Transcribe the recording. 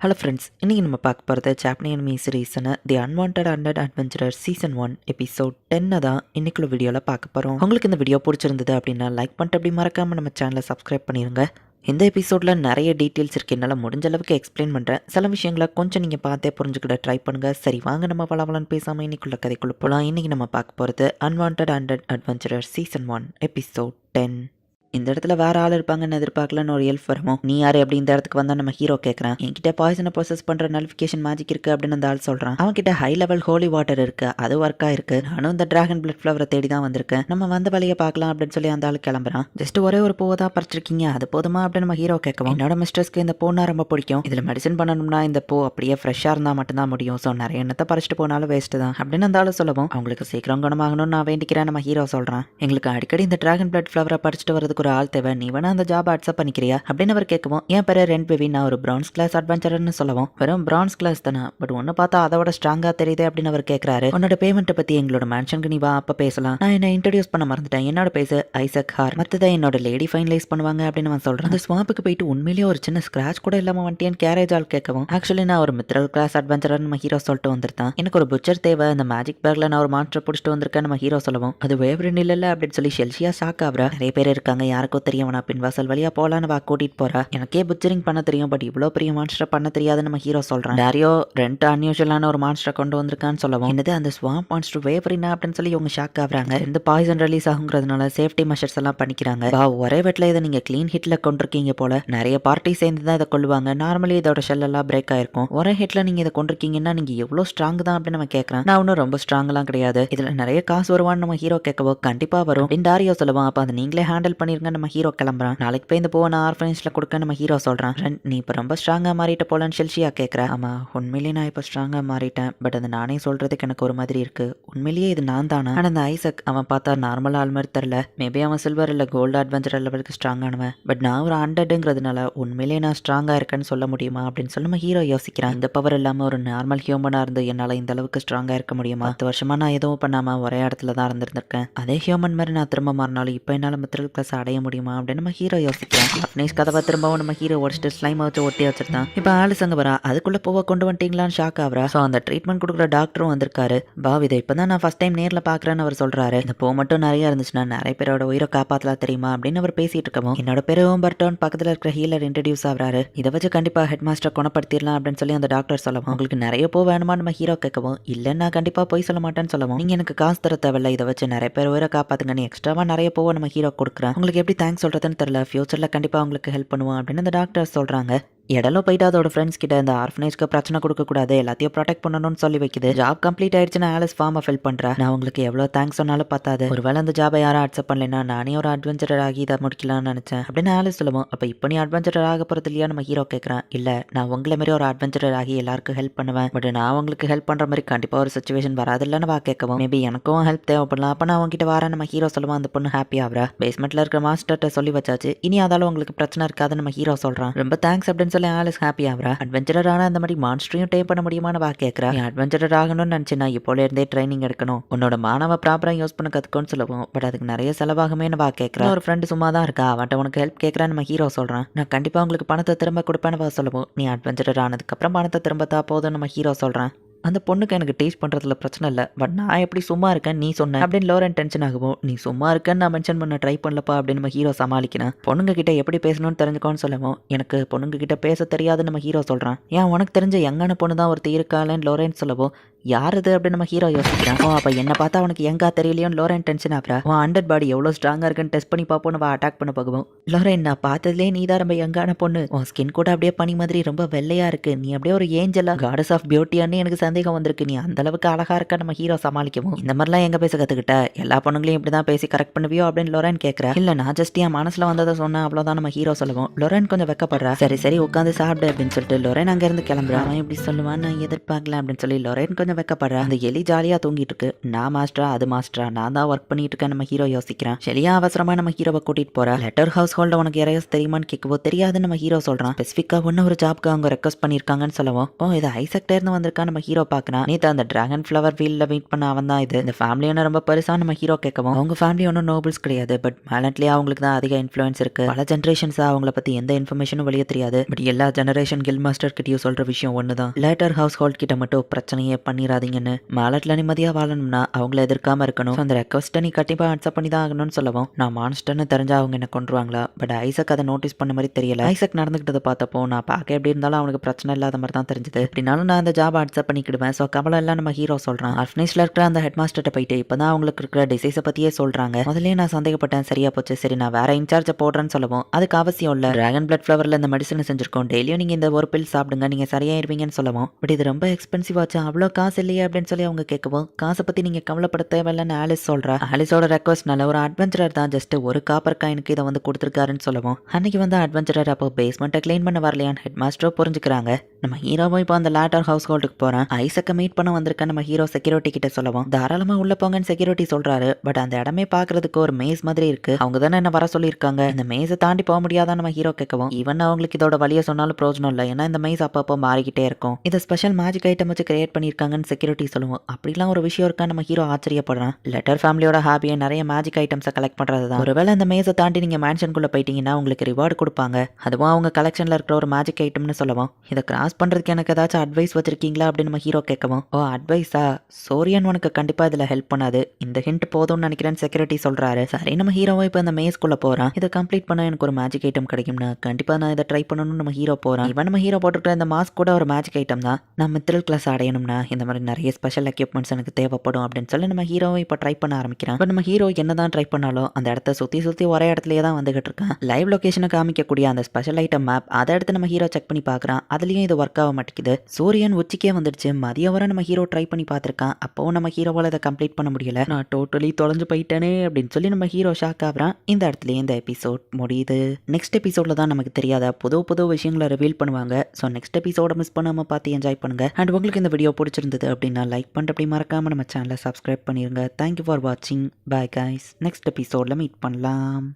Hello friends, இன்றைக்கி நம்ம பார்க்க போகிறது ஜாப்பனீஸ் அனிமி சீரீஸான தி அன்வான்டட் அட்வென்ச்சரர் சீசன் 1 எபிசோட் 10 தான் இன்னைக்குள்ள வீடியோவில் பார்க்க போகிறோம். உங்களுக்கு இந்த வீடியோ பிடிச்சிருந்தது அப்படின்னா லைக் பண்ணிட்டு அப்படி மறக்காமல் நம்ம சேனலை சப்ஸ்கிரைப் பண்ணிடுங்க. இந்த எபிசோடில் நிறைய டீட்டெயில்ஸ் இருக்குது, என்னால் முடிஞ்ச அளவுக்கு எக்ஸ்பிளைன் பண்ணுறேன். சில விஷயங்களை கொஞ்சம் நீங்கள் பார்த்தே புரிஞ்சுக்கிட்ட ட்ரை பண்ணுங்கள். சரி வாங்க நம்ம வளவலன்னு பேசாமல் இன்னைக்குள்ள கதைக்குள்ள போகலாம். இன்றைக்கி நம்ம பார்க்க போகிறது அன்வான்டட் அட்வென்ச்சரர் சீசன் 1 எபிசோட் 10. இந்த இடத்துல வேற ஆள் இருப்பாங்கன்னு எதிர்பார்க்கலன்னு ஒரு எல்ஃப் வரமோ, நீ யாரு அப்படி இந்த இடத்துக்கு வந்தா நம்ம ஹீரோ கேட்கறான். என்கிட்ட பாய்சனை ப்ராசஸ் பண்ற நலிஃபிகேஷன் மேஜிக் இருக்கு அப்படின்னு அந்த ஆள் சொல்றான். அவன் கிட்ட ஹை லெவல் ஹோலி வாட்டர் இருக்கு, அது ஒர்க் ஆயிருக்கு. நானும் இந்த டிராகன் பிளட் ஃபிளவரை தேடி தான் வந்திருக்கேன், நம்ம வந்த வழியை பார்க்கலாம் அப்படின்னு சொல்லி அந்த ஆள் கிளம்புறான். ஜஸ்ட் ஒரே ஒரு பூவை தான் பறிச்சிருக்கீங்க, அது போதுமா அப்படின்னு நம்ம ஹீரோ கேட்கவும், என்னோட மிஸ்டர்ஸ்க்கு இந்த பூனா ரொம்ப பிடிக்கும், இதுல மெடிசன் பண்ணணும்னா இந்த பூ அப்படியே ஃப்ரெஷ்ஷா இருந்தா மட்டும்தான் முடியும், ஸோ நிறைய எண்ணத்தை பறிச்சிட்டு போனாலும் வேஸ்ட் தான் அப்படின்னு அந்த ஆள் சொல்லவும், அவங்களுக்கு சீக்கிரம் குணமாகணும்னு நான் வேண்டிக்கிறேன் நம்ம ஹீரோ சொல்றான். எங்களுக்கு அடிக்கடி இந்த டிராகன் பிளட் ஃபிளவரை பறிச்சிட்டு வரதுக்கு ஒரு ஆள் தேவை, நீ அந்த ஜாப் அக்செப்ட் பண்ணிக்கிறியா அப்படின்னு அவர் கேட்கவும், என் பேரு ரெண்ட் பேபி, நான் ஒரு பிரான்ஸ் கிளாஸ் அட்வென்ச்சரர்னு சொல்லவும், வெறும் பிரான்ஸ் கிளாஸ் தானே, பட் ஒன்னு பார்த்தா அதோட ஸ்ட்ராங்கா தெரியுது அப்படின்னு அவர் கேட்கறாரு. உன்னோட பேமெண்ட் பத்தி எங்களோட மேன்ஷனுக்கு நீ வா, அப்ப பேசலாம். நான் என்ன இன்ட்ரடியூஸ் பண்ண மறந்துட்டேன், என்னோட பேசு ஐசக் ஹார், மத்ததை என்னோட லேடி ஃபைனலைஸ் பண்ணுவாங்க அப்படின்னு அவன் சொல்றான். அந்த ஸ்வாம்புக்கு போயிட்டு உண்மையிலேயே ஒரு சின்ன ஸ்கிராச் கூட இல்லாம வந்துட்டேன் கேரேஜ் ஆள் கேட்கவும், ஆக்சுவலி நான் ஒரு மித்ரல் கிளாஸ் அட்வென்ச்சரர் நம்ம ஹீரோ சொல்லிட்டு வந்திருந்தான், எனக்கு ஒரு புச்சர் தேவை, அந்த மேஜிக் பேக்ல நான் ஒரு மான்ஸ்டர் பிடிச்சிட்டு வந்திருக்கேன் நம்ம ஹீரோ சொல்லவும், அது வேவரின் இல்ல அப்படின்னு சொல்லி ஷெல்சியா ஷாக் ஆகுறா. நிறைய பேர் இருக்காங்க, யாருக்கோ தெரியும், நான் பின்வாசல் வழியா போலான்னு வா கூட்டிட்டு போறா. எனக்கே புச்சரிங் பண்ண தெரியும், பட் இவ்வளவு பெரிய மான்ஸ்டர் பண்ண தெரியாதுன்னு நம்ம ஹீரோ சொல்றான். டாரியோ ரெண்டு அன்யூஷுவலான ஒரு மான்ஸ்டர் கொண்டு வந்திருக்கான்னு சொல்லவும், என்னது அந்த ஸ்வாம்ப் மான்ஸ்டர் வேவரினா அப்படின்னு சொல்லி இவங்க ஷாக் ஆகுறாங்க. இந்த பாய்சன் ரிலீஸ் ஆகுங்கிறதுனால சேஃப்டி மெஷர்ஸ் எல்லாம் பண்ணிக்கிறாங்க. வா, ஒரே வெட்ல இதை நீங்க கிளீன் ஹிட்ல கொண்டிருக்கீங்க போல, நிறைய பார்ட்டி சேர்ந்து தான் இதை கொள்ளுவாங்க, நார்மலி இதோட ஷெல் எல்லாம் பிரேக் ஆயிருக்கும், ஒரே ஹிட்ல நீங்க இதை கொண்டிருக்கீங்கன்னா நீங்க எவ்வளவு ஸ்ட்ராங் தான் அப்படின்னு நம்ம கேட்கறேன். நான் ஒன்னும் ரொம்ப ஸ்ட்ராங் எல்லாம் கிடையாது, இதுல நிறைய காசு வருவான்னு நம்ம ஹீரோ கேட்கவோ, கண்டிப்பா வரும் அப்படின்னு டாரியோ சொல்லுவான். அப்ப அதை நீங்களே ஹேண்டில் பண்ணிருங்க நம்ம ஹீரோ கிளம்புறான். நாளைக்கு போய் இந்த போன ஆர்ஃபனேஜ்ல கொடுக்க நம்ம ஹீரோ சொல்றான். நீ இப்போ ரொம்ப ஸ்ட்ராங்கா மாறிட்ட போலன்னு ஷெல்சியா கேட்கற. ஆமா, உண்மையிலேயே நான் இப்போ ஸ்ட்ராங்கா மாறிட்டேன், பட் அது நானே சொல்றதுக்கு எனக்கு ஒரு மாதிரி இருக்கு, உண்மையிலேயே இது நான் தானா? ஆனா அந்த ஐசக் அவன் பார்த்தா நார்மல் ஆள் மாதிரி தெரியல, மேபி அவன் சில்வர் இல்ல கோல்டு அட்வென்ச்சர் லெவலுக்கு ஸ்ட்ராங்கானவன், பட் நான் ஒரு 100ங்கிறதுனால உண்மையிலேயே நான் ஸ்ட்ராங்கா இருக்கேன்னு சொல்ல முடியுமா அப்படின்னு சொல்லி நம்ம ஹீரோ யோசிக்கிறான். இந்த பவர் இல்லாம ஒரு நார்மல் ஹியூமனா இருந்து என்னால இந்த அளவுக்கு ஸ்ட்ராங்கா இருக்க முடியுமா? 10 வருஷமா நான் எதுவும் பண்ணாம ஒரே இடத்துல தான் இருந்திருக்கேன், அதே ஹியூமன் மாதிரி நான் திரும்ப மாறினாலும் இப்போ என்னால மித்ரல் கிளாஸ் அடைய முடியுமா அப்படின்னு நம்ம ஹீரோ யோசிக்கிறான். கதவை திரும்பவும் நம்ம ஹீரோ உடச்சிட்டு ஸ்லைம் வச்சு ஒட்டி வச்சிருந்தான். இப்போ ஆலிஸ் அங்க வரா, அதுக்குள்ள போவ கொண்டு வந்துட்டீங்களான்னு ஷாக் ஆகுறா. ஸோ அந்த ட்ரீட்மெண்ட் கொடுக்குற டாக்டரும் வந்திருக்காரு. பாவ், இதை இப்பதான் நான் ஃபர்ஸ்ட் டைம் நேரில் பாக்குறேன்னு அவர் சொல்றாரு. இந்த பூ மட்டும் நிறைய இருந்துச்சுன்னா நிறைய பேரோட உயிரை காப்பாத்தலாம் தெரியுமா அப்படின்னு அவர் பேசிட்டு இருக்கவும், என்னோட பேரு ஓம்பர்டோன், பக்கத்துல இருக்கிற ஹீலர் இன்ட்ரடியூஸ் ஆகுறாரு, இதை வச்சு கண்டிப்பா ஹெட் மாஸ்டர் குணப்படுத்திடலாம் அப்படின்னு சொல்லி அந்த டாக்டர் சொல்லவும், உங்களுக்கு நிறைய பூ வேணுமா நம்ம ஹீரோ கேட்கவும், இல்லைன்னா கண்டிப்பா போய் சொல்ல மாட்டேன்னு சொல்லவும், நீங்க எனக்கு காசு தர தேவையில்ல, இதை வச்சு நிறைய பேர் உயிரை காப்பாத்துங்கன்னு எக்ஸ்ட்ராவா நிறைய பூவை நம்ம ஹீரோ கொடுக்குறேன், உங்களுக்கு எப்படி தேங்க்ஸ் சொல்றதுன்னு தெரியல, ஃபியூச்சர்ல கண்டிப்பா உங்களுக்கு ஹெல்ப் பண்ணுவோம் அப்படின்னு அந்த டாக்டர் சொல்றாங்க. இடலும் போயிட்டு அதோட ஃப்ரெண்ட்ஸ் கிட்ட இந்த ஆர்ஃபனேஜ்க்கு பிரச்சனை கொடுக்க கூடாது, எல்லாத்தையும் ப்ரொடெக்ட் பண்ணணும்னு சொல்லி வைக்குது. ஜாப் கம்ப்ளீட் ஆயிடுச்சுன்னா ஆலிஸ் ஃபார்மை ஃபில் பண்றா. நான் உங்களுக்கு எவ்வளவு தேங்க்ஸ் சொன்னாலும் பார்த்தாது, ஒருவேளை அந்த ஜாபை யாரும் அக்செப்ட் பண்ணலன்னா நானே ஒரு அட்வென்ச்சரர் ஆகி இதை முடிக்கலாம்னு நினைச்சேன் அப்படின்னு ஆலிஸ் சொல்லுவோம். அப்ப இப்போ நீ அட்வென்ச்சரர் ஆக போறது இல்லையா நம்ம ஹீரோ கேட்கறான். இல்ல, நான் உங்களை மாதிரி ஒரு அட்வென்ச்சரர் ஆகி எல்லாருக்கும் ஹெல்ப் பண்ணுவேன், பட் நான் உங்களுக்கு ஹெல்ப் பண்ற மாதிரி கண்டிப்பா ஒரு சுச்சுவேஷன் வராதுல்லன்னு வா கேட்கவும், மேபி எனக்கும் ஹெல்ப் தேவைப்படலாம், அப்ப நான் உங்ககிட்ட வரேன் நம்ம ஹீரோ சொல்லுவான். அந்த பொண்ணு ஹாப்பி ஆகுறா. பேஸ்மெண்ட்ல இருக்கிற மாஸ்டர்ட்ட சொல்லி வச்சாச்சு, இனி அதால உங்களுக்கு பிரச்சனை இருக்காதுன்னு நம்ம ஹீரோ சொல்றான். ரொம்ப தேங்க்ஸ் அப்படின்னு சொல்லி ஆலிஸ் ஹாப்பி ஆகுறா. அட்வென்ச்சரர் ஆனா அந்த மாதிரி மான்ஸ்டரையும் டேம் பண்ண முடியுமான்னு வா கேட்கறா. நீ அட்வென்ச்சரர் ஆகணும்னு நினைச்சினா இப்போல இருந்தே ட்ரைனிங் எடுக்கணும், உன்னோட மானவ ப்ராப்பரா யூஸ் பண்ண கத்துக்கோன்னு சொல்லுவோம், பட் அதுக்கு நிறைய செலவாகுமேனு வா கேட்கறா. ஒரு ஃப்ரெண்டு சும்மா தான் இருக்கா, அவன்கிட்ட உனக்கு ஹெல்ப் கேட்கறான்னு நம்ம ஹீரோ சொல்றான். நான் கண்டிப்பா உங்களுக்கு பணத்தை திரும்ப கொடுப்பேன்னு வா சொல்லுவோம். நீ அட்வென்ச்சரர் ஆனதுக்கு அப்புறம் பணத்தை திரும்ப தா போதும் நம்ம ஹீரோ சொல்றான். அந்த பொண்ணுக்கு எனக்கு டீச் பண்ணுறதுல பிரச்சனை இல்லை, பட் நான் எப்படி சும்மா இருக்கேன் நீ சொன்ன அப்படின்னு லோரன் டென்ஷன் ஆகும். நீ சும்மா இருக்கேன்னு நான் மென்ஷன் பண்ண ட்ரை பண்ணலப்பா அப்படின்னு நம்ம ஹீரோ சமாளிக்கிறேன். பொண்ணுங்க கிட்ட எப்படி பேசணும்னு தெரிஞ்சுக்கோன்னு சொல்லவும், எனக்கு பொண்ணுங்க கிட்ட பேச தெரியாதுன்னு நம்ம ஹீரோ சொல்கிறான். ஏன் உனக்கு தெரிஞ்ச யங்கான பொண்ணு தான் ஒருத்தர் இருக்காளேன்னு லோரன் சொல்லவும், யார் இது அப்படின்னு நம்ம ஹீரோ யோசிக்கிறான். அப்போ என்ன பார்த்தா அவனுக்கு எங்கா தெரியலையோன்னு லோரன் டென்ஷன் ஆகிறா. உன் அண்டர் பாடி எவ்வளோ ஸ்ட்ராங்காக இருக்குன்னு டெஸ்ட் பண்ணி பார்ப்போன்னு அட்டாக் பண்ண போகும். லோரன், நான் பார்த்ததுலேயே நீ தான் ரொம்ப யங்கான பொண்ணு, உன் ஸ்கின் கூட அப்படியே பனி மாதிரி ரொம்ப வெள்ளையா இருக்கு, நீ அப்படியே ஒரு ஏஞ்சலா காடஸ் ஆஃப் பியூட்டியான்னு எனக்கு சந்தேகம் வந்திருக்கு, நீ அந்த அளவுக்கு அழகா இருக்க நம்ம ஹீரோ சமாளிக்கவும், இந்த மாதிரிலாம் எங்க பேச கத்துக்கிட்ட, எல்லா பொண்ணுங்களையும் இப்படிதான் பேசி கரெக்ட் பண்ணுவியோ அப்படின்னு லோரன் கேட்கறா. இல்ல, நான் ஜஸ்ட் என் மனசுல வந்ததை சொன்னேன் அவ்வளவுதான் நம்ம ஹீரோ சொல்லுவோம். லோரன் கொஞ்சம் வெக்கப்படுறா. சரி சரி உட்காந்து சாப்பிடு அப்படின்னு சொல்லிட்டு லோரன் அங்க இருந்து கிளம்புறான். அவன் இப்படி சொல்லுவான் நான் எதிர்பார்க்கல அப்படின்னு சொல்லி லோரன் கொஞ்சம் வெக்கப்படுறா. அந்த எலி ஜாலியா தூங்கிட்டு இருக்கு. நான் மாஸ்டரா அது மாஸ்டரா, நான் தான் ஒர்க் பண்ணிட்டு இருக்கேன் நம்ம ஹீரோ யோசிக்கிறான். ஷெலியா அவசரமா நம்ம ஹீரோவை கூட்டிட்டு போறா. லெட்டர் ஹவுஸ் ஹோல்ட உனக்கு யாரையாவது தெரியுமான்னு கேட்கவோ, தெரியாதுன்னு நம்ம ஹீரோ சொல்றான். ஸ்பெசிஃபிக்கா ஒன்னு ஒரு ஜாப்க்கு அவங்க ரெக்வஸ்ட் பண்ணிருக்காங்கன்னு சொல்லவும், ஓ இது ஐசக்டே இருந்து வந்திருக்கா நம்ம ஹீரோ ஹீரோ பார்க்கறான். நேத்து அந்த டிராகன் ஃப்ளவர் ஃபீல்ட்ல மீட் பண்ண அவன் தான் இது. இந்த ஃபேமிலி ஒன்றும் ரொம்ப பெருசா நம்ம ஹீரோ கேட்கவும் அவங்க ஃபேமிலி ஒன்றும் நோபல்ஸ் கிடையாது. பட் மேலண்ட்லேயே அவங்களுக்கு தான் அதிக இன்ஃப்ளூயன்ஸ் இருக்கு. பல ஜென்ரேஷன்ஸா அவங்கள பத்தி எந்த இன்ஃபர்மேஷனும் வெளியே தெரியாது. பட் எல்லா ஜெனரேஷன் கில் மாஸ்டர் கிட்டயும் சொல்ற விஷயம் ஒண்ணுதான், லேட்டர் ஹவுஸ் ஹோல்ட் கிட்ட மட்டும் பிரச்சனையே பண்ணிடாதீங்கன்னு. மேலட்ல நிம்மதியா வாழணும்னா அவங்கள எதிர்க்காம இருக்கணும். அந்த ரெக்வஸ்ட்டை நீ கண்டிப்பா அக்செப்ட் பண்ணி தான் ஆகணும்னு சொல்லவும் நான் மான்ஸ்டர்னு தெரிஞ்சா அவங்க என்ன கொண்டுருவாங்களா? பட் ஐசக் அதை நோட்டீஸ் பண்ண மாதிரி தெரியல. ஐசக் நடந்துகிட்டதை பார்த்தப்போ நான் பார்க்க எப்படி இருந்தாலும் அவனுக்கு பிரச்சனை இல்லாத மாதிரி தான் தெரிஞ்சது. அப்படின்னாலும் நான் அந்த ஜாப் அக்செப்ட் பண்ணிக்கிடுவேன். ஸோ கவலை எல்லாம் நம்ம ஹீரோ சொல்றான். ஆர்ஃபனேஜ்ல இருக்கிற அந்த ஹெட் மாஸ்டர்கிட்ட போயிட்டு இப்பதான் அவங்களுக்கு இருக்கிற டிசைஸை பத்தியே சொல்றாங்க. முதல்ல நான் சந்தேகப்பட்டேன், சரியா போச்சு, சரி நான் வேற இன்சார்ஜை போடுறேன்னு சொல்லவும் அதுக்கு அவசியம் இல்ல, டிராகன் பிளட் ஃபிளவர்ல இந்த மெடிசன் செஞ்சிருக்கோம், டெய்லியும் நீங்க இந்த ஒரு பில் சாப்பிடுங்க, நீங்க சரியாயிருவீங்கன்னு சொல்லவும் பட் இது ரொம்ப எக்ஸ்பென்சிவ் ஆச்சு, அவ்வளோ காசு இல்லையே அப்படின்னு சொல்லி அவங்க கேட்கவும் காசை பத்தி நீங்க கவலைப்பட தேவையில்லைன்னு ஆலிஸ் சொல்றா. ஆலிஸோட ரெக்வஸ்ட்னால ஒரு அட்வென்ச்சரர் தான் ஜஸ்ட் ஒரு காப்பர் காயினுக்கு இதை வந்து கொடுத்துருக்காருன்னு சொல்லவும் அன்னைக்கு வந்து அட்வென்ச்சரர் அப்போ பேஸ்மெண்ட்டை கிளீன் பண்ண வரலையான்னு ஹெட் மாஸ்டரோ புரிஞ்சுக்கிறாங்க. நம்ம ஹீரோவும் இப்போ அந்த லேட்டர் ஹவுஸ் ஹோல்டுக்கு போறான். ஐசக்கை மீட் பண்ண வந்திருக்க நம்ம ஹீரோ செக்யூரிட்டி கிட்ட சொல்லவும் தாராளமா உள்ள போங்கன்னு செக்யூரிட்டி சொல்றாரு. பட் அந்த இடமே பாக்குறதுக்கு ஒரு மேஸ் மாதிரி இருக்கு. அவங்க தானே என்ன வர சொல்லியிருக்காங்க, இந்த மேஸை தாண்டி போக முடியாதான் நம்ம ஹீரோ கேட்கவும் ஈவன் அவங்களுக்கு இதோட வழியை சொன்னாலும் பிரோஜனம் இல்லை, ஏன்னா இந்த மேஸ் அப்பப்போ மாறிக்கிட்டே இருக்கும், இதை ஸ்பெஷல் மேஜிக் ஐட்டம் வச்சு கிரியேட் பண்ணியிருக்காங்கன்னு செக்யூரிட்டி சொல்லுவோம். அப்படிலாம் ஒரு விஷயம் இருக்கா நம்ம ஹீரோ ஆச்சரியப்படுறான். லெட்டர் ஃபேமிலியோட ஹாபியை நிறைய மேஜிக் ஐட்டம்ஸை கலெக்ட் பண்றது தான். ஒருவேளை இந்த மேஸை தாண்டி நீங்க மேன்ஷனுக்குள்ள போயிட்டீங்கன்னா உங்களுக்கு ரிவார்டு கொடுப்பாங்க, அதுவும் அவங்க கலெக்ஷன்ல இருக்கிற ஒரு மேஜிக் ஐட்டம்னு சொல்லவும் இதை கிராஸ் பண்றதுக்கு எனக்கு ஏதாச்சும் அட்வைஸ் வச்சிருக்கீங்களா அப்படின்னு நம்ம ஹீரோ கேட்கவும் ஓ அட்வைஸா, சோரியன் உனக்கு கண்டிப்பா இதுல ஹெல்ப் பண்ணாது, இந்த ஹிண்ட் போதும்னு நினைக்கிறேன்னு செக்யூரிட்டி சொல்றாரு. சரி நம்ம ஹீரோவை இப்போ இந்த மேஸ்க்குள்ள போறான். இதை கம்ப்ளீட் பண்ண எனக்கு ஒரு மேஜிக் ஐட்டம் கிடைக்கும்னா கண்டிப்பா நான் இதை ட்ரை பண்ணணும்னு நம்ம ஹீரோ போறான். இவன் நம்ம ஹீரோ போட்டுருக்க இந்த மாஸ்க் கூட ஒரு மேஜிக் ஐட்டம் தான். நான் மித்திரல் கிளாஸ் அடையணும்னா இந்த மாதிரி நிறைய ஸ்பெஷல் எக்யூப்மெண்ட்ஸ் எனக்கு தேவைப்படும் அப்படின்னு சொல்லி நம்ம ஹீரோவை இப்போ ட்ரை பண்ண ஆரம்பிக்கிறான். பட் நம்ம ஹீரோ என்னதான் ட்ரை பண்ணாலும் அந்த இடத்த சுத்தி சுத்தி ஒரே இடத்துலயே தான் வந்துகிட்டு இருக்கான். லைவ் லொகேஷனை காமிக்கக்கூடிய அந்த ஸ்பெஷல் ஐட்டம் மேப் அதை எடுத்து நம்ம ஹீரோ செக் பண்ணி பார்க்குறான். அதுலேயும் இது ஒர்க் ஆக மாட்டேங்குது. சூரியன் உச்சிக்கே வந்துடுச்சு. மதியம் வரை நம்ம ஹீரோ ட்ரை பண்ணி பார்த்துருக்கான். அப்போவும் நம்ம ஹீரோவால் இதை கம்ப்ளீட் பண்ண முடியல. நான் டோட்டலி தொலைஞ்சு போயிட்டேனே அப்படின்னு சொல்லி நம்ம ஹீரோ ஷாக் ஆகுறான். இந்த இடத்துலயே இந்த எபிசோட் முடியுது. நெக்ஸ்ட் எபிசோட்ல தான் நமக்கு தெரியாத புது விஷயங்களை ரிவீல் பண்ணுவாங்க. ஸோ நெக்ஸ்ட் எபிசோட மிஸ் பண்ணாம பார்த்து என்ஜாய் பண்ணுங்க. அண்ட் உங்களுக்கு இந்த வீடியோ பிடிச்சிருந்தது அப்படின்னா லைக் பண்ணிட்டு அப்படி மறக்காம நம்ம சேனலை சப்ஸ்கிரைப் பண்ணிருங்க. தேங்க்யூ ஃபார் வாட்சிங். Bye guys. நெக்ஸ்ட் எபிசோட்ல மீட் பண்ணலாம்.